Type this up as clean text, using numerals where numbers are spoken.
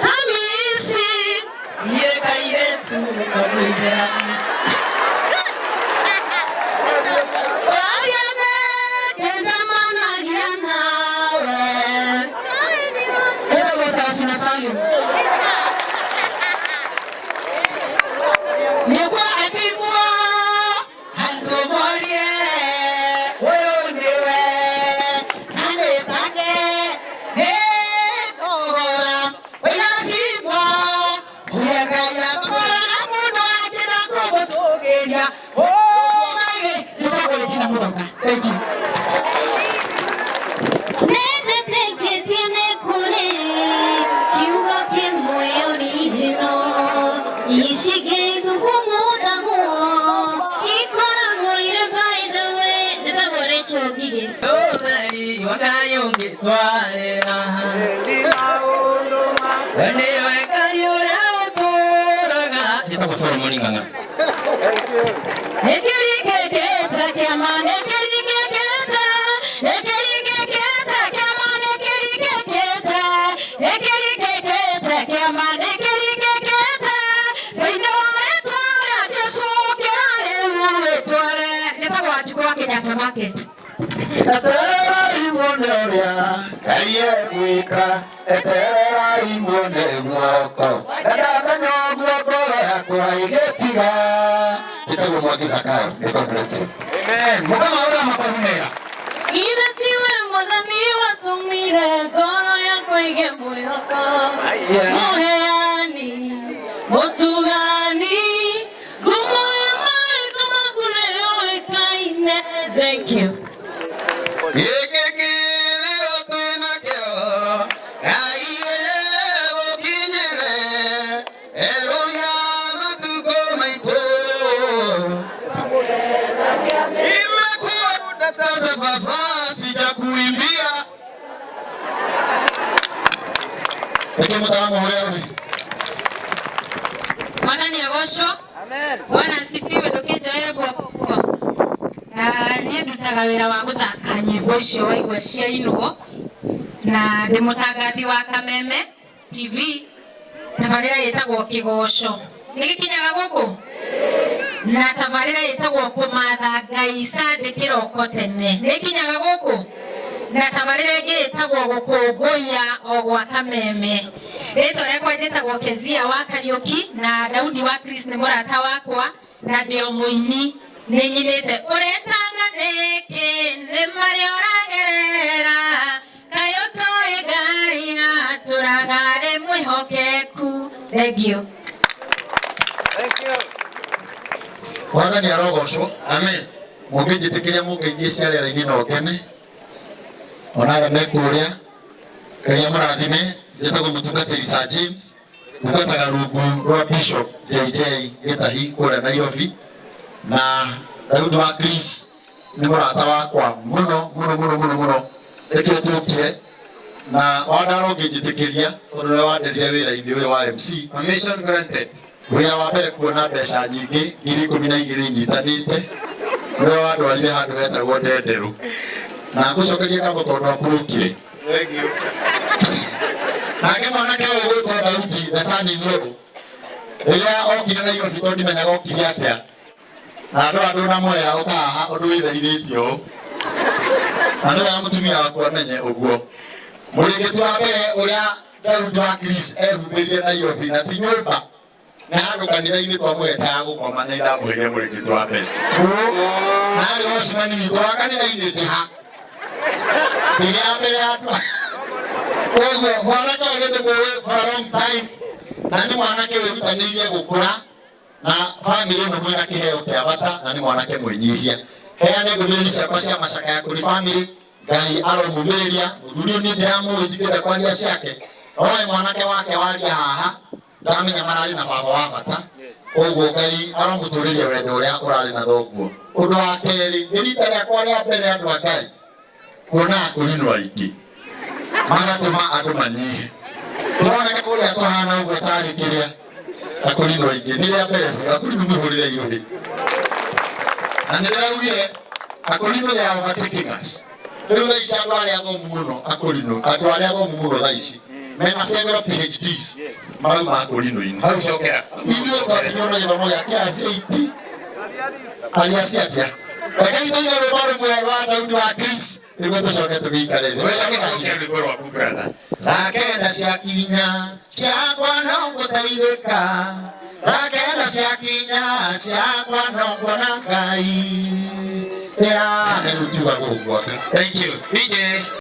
Hamisi yekaire tu nomuidera Ayana tendamana yana Eda gosa afina sayo Nekwa apimwa Hanto molie Weondewe Nane pake Nekora Weyakipo Uyagaya Kora Amuno Ajina Kobo Togelia Oh my Nitagole tina mudoka Thank you Nete pleke tiene kore Kiuga ke moe original Ishige kukumoda go Ikora go ire by the way Jitagore chogige Odari Wakayoge Twalera Wende Wakayura Otoraga Jitagore Solomoni Nganga Nekeri keketa Kama nekeri keketa Nekeri keketa Kama nekeri keketa Nekeri keketa Kama nekeri keketa Vindore tora Jesu kare uwe tore Jitagore Chukua Kenyatta Market Eterera imuoneria Kaiye gwika Eterera imuone guoko Ndamenya guoko yakwa igetiga Jitagore Mwangi Zakayo God bless you. Amen. Mukama ora makonera Iratiwe mwadhani watumire Goro yako ige mwihoko Moheani Motugani Gumoya mai kama kune yoe kaine Thank you Yekekilero tuinakyo Kaiye gokinyere Eroya matuko maiko Imekuwa sasa fafa sijakuimbia Eke mutawangu horero Bwana ni agosho Amen Bwana asifiwe dokeja wele kwa niĩ ndutaga wĩra wa gũthaka nyĩmbo icio waigua cia Inũgũ na ndĩ mũtangathi wa Kameme TV tabarĩra ĩtagwo Kĩgoco nĩ gĩkinyaga gũkũ na tabarĩra ĩtagwo Kũmatha Ngai Sunday kĩroko tene nĩ gĩkinyaga gũkũ na tabarĩra ĩngĩ ĩtagwo Gũkũngũiya o gwa Kameme rĩtwa rĩakwa njĩtagwo Kezia wa Kariũki na Daudi wa Chris nĩ mũrata wakwa na ndĩ o mũini Nenyinete uretanga neke ne mari oragerera kayoto egaina turagare mwihokeku Thank you Bwana ni arogocwo Amen Mũngĩnjĩtĩkĩria mũngĩingie ciarĩra-inĩ no kene Onare mekuria Ngai amũrathime njĩtagwo mũtungatĩri Sir James Ndungataga rungu rwa Bishop JJ Gĩtahi kũrĩa Nairobi na Daudi wa Chris ni mũrata wakwa mũno reke tũkire na wandaro ngĩnjĩtĩkĩria tondũ nĩ wanderia wĩra-inĩ ũyũ wa MC permission granted wĩra wa mbere kuona mbeca nyingĩ 12,000 nyitanĩte nĩwe wandwarire handũ hetagwo Ndenderu na ngũcokeria ngatho tondũ akũrũkire thank you nake mwanake ũyũ gwĩtwo Daudi the son in law rĩrĩa okire Nairobi tondũ ndimenyaga okire atĩa na andũ na mwera ukaha undu witherithitio andu ya mutumia wakwa amenye uguo muringiti wa mbere uria Daudi wa Chris ehumbirie Nairobi na ti nyumba na handu kanitha-ini twamwetaga gukoma na ndamuhire muringiti wa mbere na ari wacimani witũ wa kanitha-ini ndiha ndigira mbere andu uguo mwanake ũyũ ndĩmũĩ for a long time na nĩ mwanake wĩrutanĩirie gũkũra na family ĩno mwĩna kĩheo kĩa bata na nĩ mwanake mwĩnyihia heane ndũmĩrĩri ciakwa cia macakaya kũrĩ family Ngai aromũmĩrĩria mũthuri ũyũ nĩ ndĩramũĩ ndikĩenda kwaria ciake oe mwanake wake waria haha ndamenya mararĩ na baba wa bata ũguo Ngai aromũtũrĩria wendo ũrĩa ũrarĩ na thoguo ũndũ wa kerĩ nĩ rita rĩakwa rĩa mbere andũ a Ngai kuona akũrinwo aingĩ magatũma andũ manyihe tũroneka kũrĩa tũhana ũguo tarĩ kĩrĩa akũrinwo aingĩ nĩ rĩa mbere akũrinwo mũhũrĩre irũrĩ na nĩ ndĩraugire akũrinwo they are overtaking us rĩu thaa ici andũ arĩa athomu mũno akũrinwo andũ arĩa athomu mũno thaa ici mena several PhDs maruma kulino ino Hau cokera. ithio twakiona githomo gĩa class 8 aliasi atia lakini tena bado mwa Daudi wa Chris niguo tucoke tugikare thĩ rakenda ciakinya ciakwa no ngũteithĩka rakenda ciakinya ciakwa no ngona Ngai ya nĩrutiuga gũkũ. Thank you. DJ.